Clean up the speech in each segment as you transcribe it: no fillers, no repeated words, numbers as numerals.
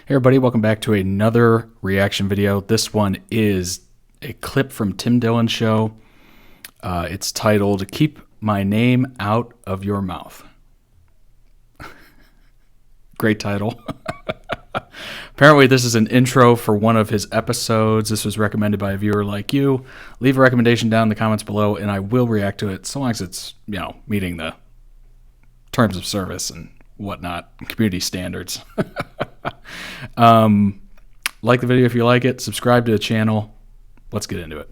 Hey everybody, welcome back to another reaction video. This one is a clip from Tim Dillon Show. It's titled, "Keep My Name Out of Your Mouth." Great title. Apparently this is an intro for one of his episodes. This was recommended by a viewer like you. Leave a recommendation down in the comments below and I will react to it so long as it's, meeting the terms of service and whatnot, community standards. Like the video if you like it, subscribe to the channel. Let's get into it.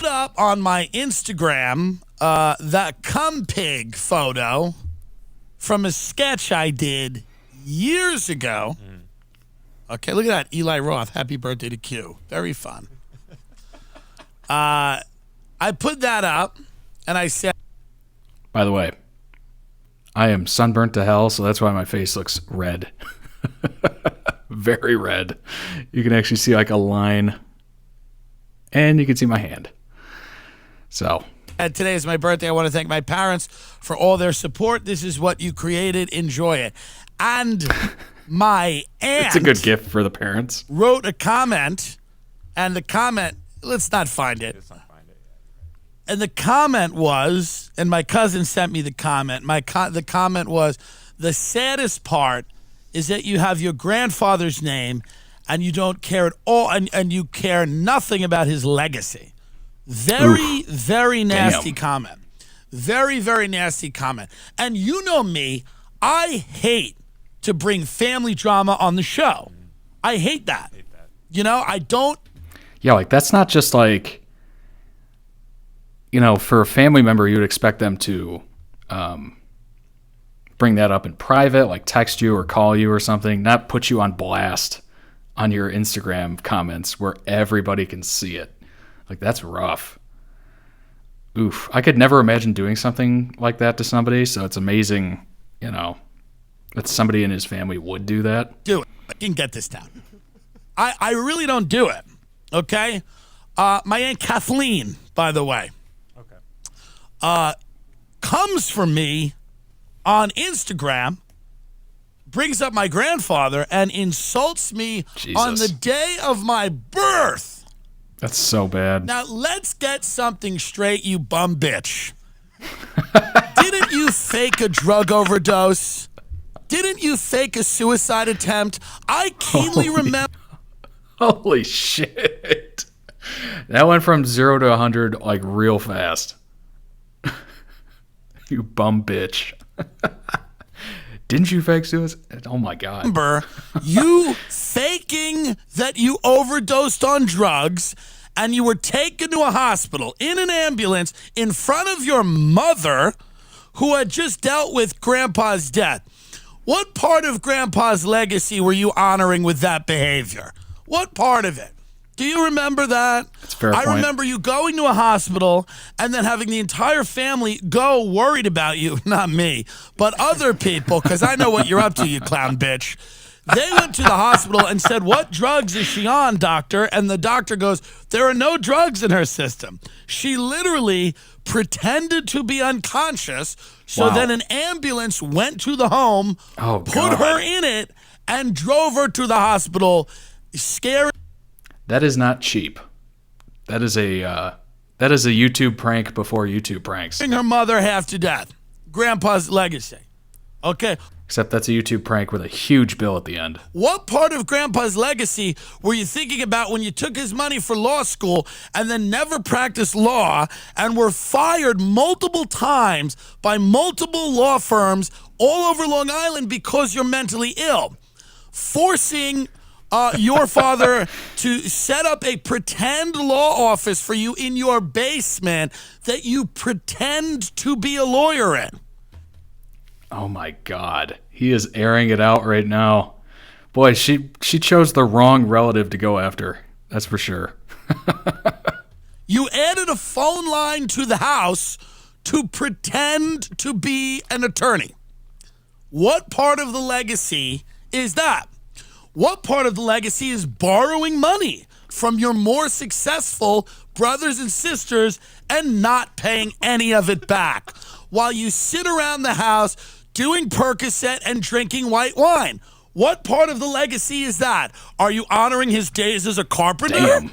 Up on my Instagram that cum pig photo from a sketch I did years ago. Okay, look at that. Eli Roth, happy birthday to Q. Very fun. I put that up, and I said... By the way, I am sunburnt to hell, so that's why my face looks red. Very red. You can actually see like a line, and you can see my hand. So... And today is my birthday. I want to thank my parents for all their support. This is what you created. Enjoy it. And... my aunt... It's a good gift for the parents. ...wrote a comment, and the comment... Let's not find it. And the comment was, and my cousin sent me the comment, the comment was, the saddest part is that you have your grandfather's name, and you don't care at all, and you care nothing about his legacy. Very, very nasty comment. Very, very nasty comment. And you know me, I hate to bring family drama on the show. I hate that. I don't... Yeah, like that's not just like, for a family member, you would expect them to bring that up in private, like text you or call you or something, not put you on blast on your Instagram comments where everybody can see it. Like, that's rough. Oof. I could never imagine doing something like that to somebody, so it's amazing, that somebody in his family would do that. Do it. I can get this down. I really don't do it, okay? My Aunt Kathleen, by the way, comes for me on Instagram, brings up my grandfather, and insults me on the day of my birth. That's so bad. Now, let's get something straight, you bum bitch. Didn't you fake a drug overdose? Didn't you fake a suicide attempt? I keenly remember... Holy shit. That went from 0 to 100 like real fast. You bum bitch. Didn't you fake suicide? Oh my God. Remember you faking that you overdosed on drugs and you were taken to a hospital in an ambulance in front of your mother who had just dealt with Grandpa's death. What part of Grandpa's legacy were you honoring with that behavior? What part of it? Do you remember that? That's a fair point. I remember you going to a hospital and then having the entire family go worried about you. Not me, but other people, because I know what you're up to, you clown bitch. They went to the hospital and said, "What drugs is she on, doctor?" And the doctor goes, "There are no drugs in her system." She literally pretended to be unconscious, so then an ambulance went to the home, put her in it, and drove her to the hospital. Scary. That is not cheap. That is a YouTube prank before YouTube pranks. Her mother half to death. Grandpa's legacy. Okay. Except that's a YouTube prank with a huge bill at the end. What part of Grandpa's legacy were you thinking about when you took his money for law school and then never practiced law and were fired multiple times by multiple law firms all over Long Island because you're mentally ill? Forcing your father to set up a pretend law office for you in your basement that you pretend to be a lawyer in. Oh my God. He is airing it out right now. Boy, she chose the wrong relative to go after. That's for sure. You added a phone line to the house to pretend to be an attorney. What part of the legacy is that? What part of the legacy is borrowing money from your more successful brothers and sisters and not paying any of it back while you sit around the house doing Percocet and drinking white wine? What part of the legacy is that? Are you honoring his days as a carpenter? Damn.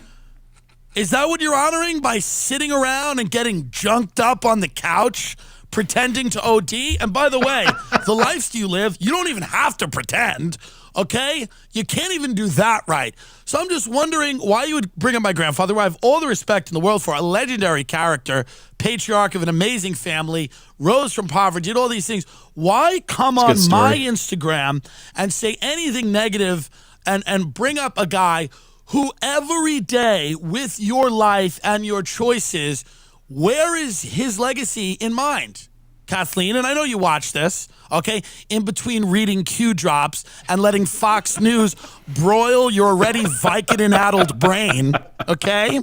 Is that what you're honoring by sitting around and getting junked up on the couch, pretending to OD? And by the way, the life you live, you don't even have to pretend, okay? You can't even do that right. So I'm just wondering why you would bring up my grandfather, who I have all the respect in the world for, a legendary character, patriarch of an amazing family, rose from poverty, did all these things. Why come on my Instagram and say anything negative and bring up a guy who every day with your life and your choices, where is his legacy in mind? Kathleen, and I know you watch this, okay, in between reading Q drops and letting Fox News broil your already Vicodin-addled brain, okay?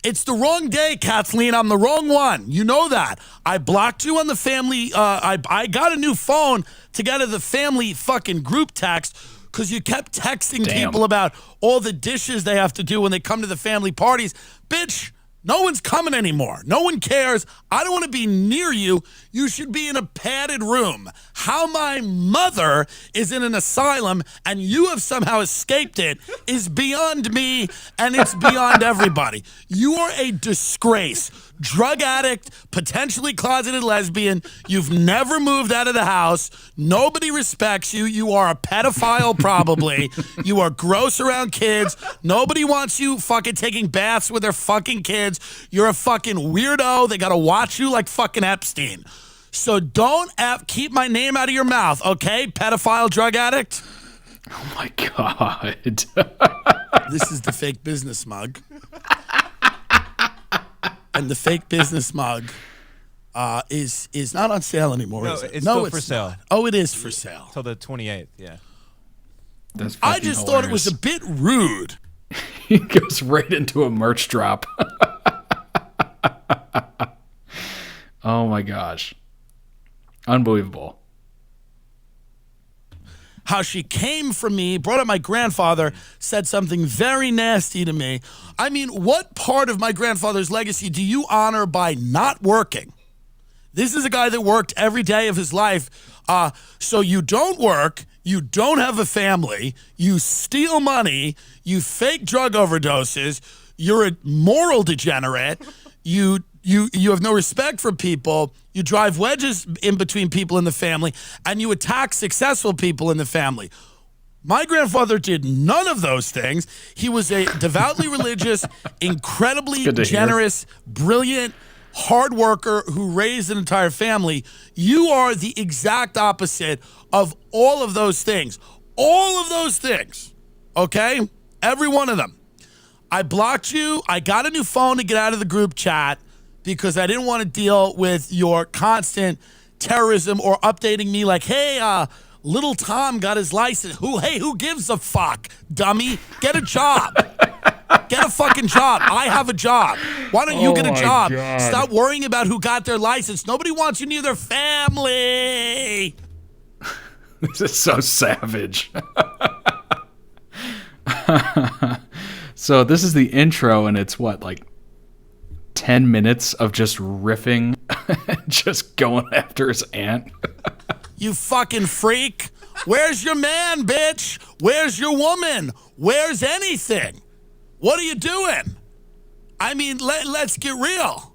It's the wrong day, Kathleen. I'm the wrong one. You know that. I blocked you on the family. I got a new phone to get to the family fucking group text because you kept texting people about all the dishes they have to do when they come to the family parties. Bitch, no one's coming anymore. No one cares. I don't want to be near you. You should be in a padded room. How my mother is in an asylum and you have somehow escaped it is beyond me, and it's beyond everybody. You are a disgrace. Drug addict, potentially closeted lesbian. You've never moved out of the house. Nobody respects you. You are a pedophile, probably. You are gross around kids. Nobody wants you fucking taking baths with their fucking kids. You're a fucking weirdo. They got to watch you like fucking Epstein. So don't keep my name out of your mouth, okay, pedophile drug addict? Oh, my God. This is the fake business mug. And the fake business mug is not on sale anymore, is it? It's still for sale. Not. Oh, it is for sale. Till the 28th, yeah. That's I just thought it was a bit rude. He goes right into a merch drop. Oh, my gosh. Unbelievable. How she came for me, brought up my grandfather, said something very nasty to me. I mean, what part of my grandfather's legacy do you honor by not working? This is a guy that worked every day of his life. So you don't work, you don't have a family, you steal money, you fake drug overdoses, you're a moral degenerate, you have no respect for people, you drive wedges in between people in the family, and you attack successful people in the family. My grandfather did none of those things. He was a devoutly religious, incredibly generous, brilliant, hard worker who raised an entire family. You are the exact opposite of all of those things. All of those things, okay? Every one of them. I blocked you. I got a new phone to get out of the group chat because I didn't want to deal with your constant terrorism or updating me like, hey, little Tom got his license. Who gives a fuck, dummy? Get a job. Get a fucking job. I have a job. Why don't you get a job? God. Stop worrying about who got their license. Nobody wants you near their family. This is so savage. So this is the intro, and it's what, like 10 minutes of just riffing, just going after his aunt. You fucking freak. Where's your man, bitch? Where's your woman? Where's anything? What are you doing? I mean, let's get real.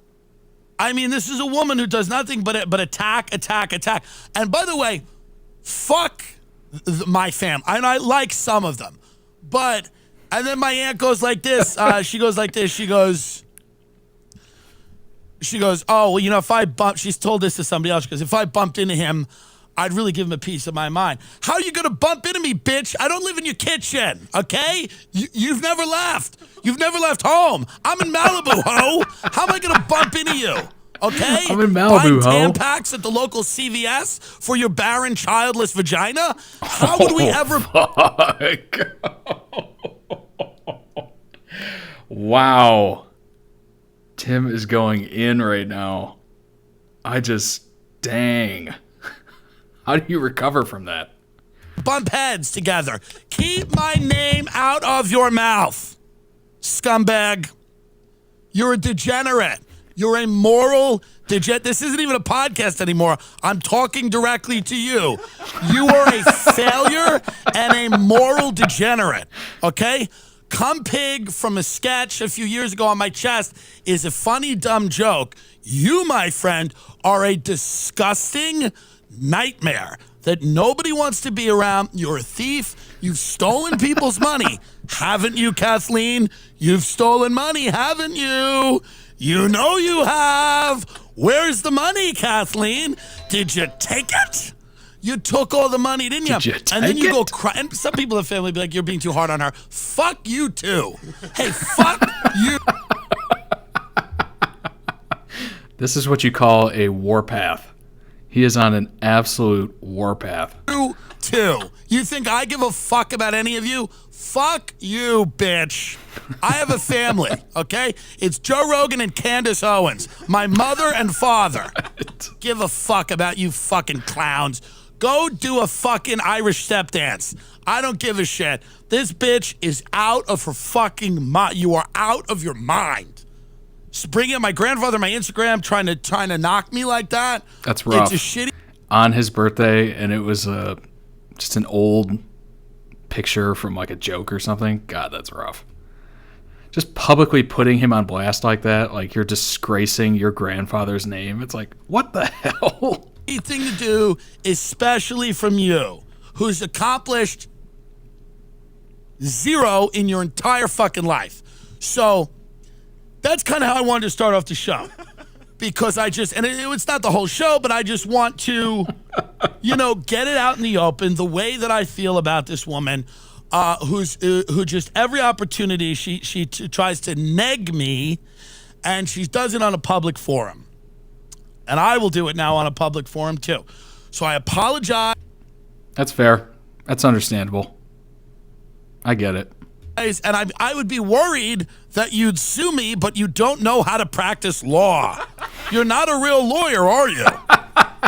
I mean, this is a woman who does nothing but attack. And by the way, fuck my fam. And I like some of them. But, and then my aunt goes like this. She goes like this. She goes, oh, well, you know, if I bump, she's told this to somebody else. She goes, if I bumped into him, I'd really give him a piece of my mind. How are you going to bump into me, bitch? I don't live in your kitchen, okay? You've never left. You've never left home. I'm in Malibu, ho. How am I going to bump into you, okay? I'm in Malibu, Buying ho. Tampacks at the local CVS for your barren, childless vagina? How would we ever... Fuck. Wow. Tim is going in right now. Dang. How do you recover from that? bump heads together. Keep my name out of your mouth, scumbag. You're a degenerate. You're a moral degenerate. This isn't even a podcast anymore. I'm talking directly to you. You are a failure and a moral degenerate, okay? Cum pig from a sketch a few years ago on my chest is a funny, dumb joke. You, my friend, are a disgusting nightmare that nobody wants to be around. You're a thief. You've stolen people's money. Haven't you, Kathleen? You've stolen money, haven't you? You know you have. Where's the money, Kathleen? Did you take it? You took all the money, didn't you? Did you take and then you it? go cry. And some people in the family be like, you're being too hard on her. Fuck you, too. Hey, fuck you. This is what you call a warpath. He is on an absolute warpath. You, too. You think I give a fuck about any of you? Fuck you, bitch. I have a family, okay? It's Joe Rogan and Candace Owens, my mother and father. Give a fuck about you fucking clowns. Go do a fucking Irish step dance. I don't give a shit. This bitch is out of her fucking mind. You are out of your mind. Just bringing up my grandfather, my Instagram, trying to knock me like that. That's rough. It's a shitty. On his birthday, and it was just an old picture from like a joke or something. God, that's rough. Just publicly putting him on blast like that, like you're disgracing your grandfather's name. It's like, what the hell? Thing to do, especially from you, who's accomplished zero in your entire fucking life. So that's kind of how I wanted to start off the show. Because it's not the whole show, but I just want to, get it out in the open, the way that I feel about this woman, who just every opportunity she tries to neg me, and she does it on a public forum. And I will do it now on a public forum too. So I apologize. That's fair. That's understandable. I get it. And I would be worried that you'd sue me, but you don't know how to practice law. You're not a real lawyer, are you?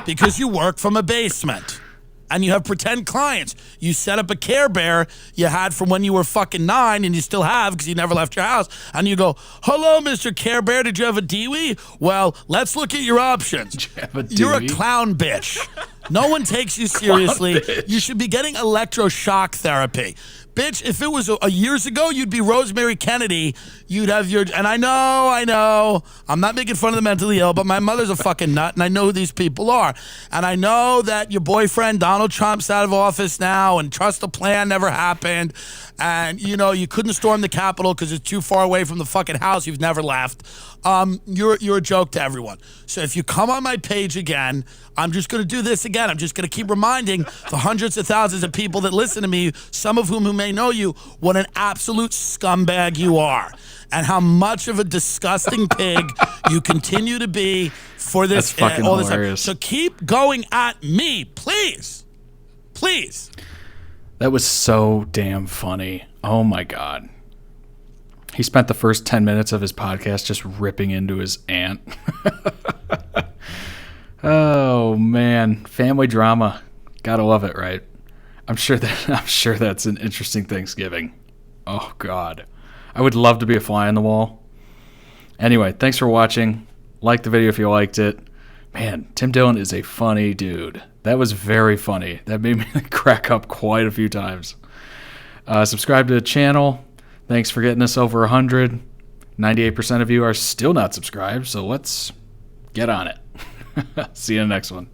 Because you work from a basement. And you have pretend clients. You set up a Care Bear you had from when you were fucking 9, and you still have because you never left your house. And you go, hello, Mr. Care Bear, did you have a Dewey? Well, let's look at your options. Did you have a You're a Dewey? clown bitch. No one takes you seriously. You should be getting electroshock therapy. Bitch, if it was a years ago, you'd be Rosemary Kennedy. You'd have and I know. I'm not making fun of the mentally ill, but my mother's a fucking nut, and I know who these people are. And I know that your boyfriend, Donald Trump's out of office now, and trust the plan never happened. And, you couldn't storm the Capitol because it's too far away from the fucking house you've never left. You're a joke to everyone. So if you come on my page again, I'm just going to do this again. I'm just going to keep reminding the hundreds of thousands of people that listen to me, some of whom may know you, what an absolute scumbag you are, and how much of a disgusting pig you continue to be for this. That's fucking all this time. hilarious. So keep going at me, please. Please. That was so damn funny. Oh my God. He spent the first 10 minutes of his podcast just ripping into his aunt. Oh man, family drama. Gotta love it, right? I'm sure that's an interesting Thanksgiving. Oh God. I would love to be a fly on the wall. Anyway, thanks for watching. Like the video if you liked it. Man, Tim Dillon is a funny dude. That was very funny. That made me crack up quite a few times. Subscribe to the channel. Thanks for getting us over 100. 98% of you are still not subscribed, so let's get on it. See you in the next one.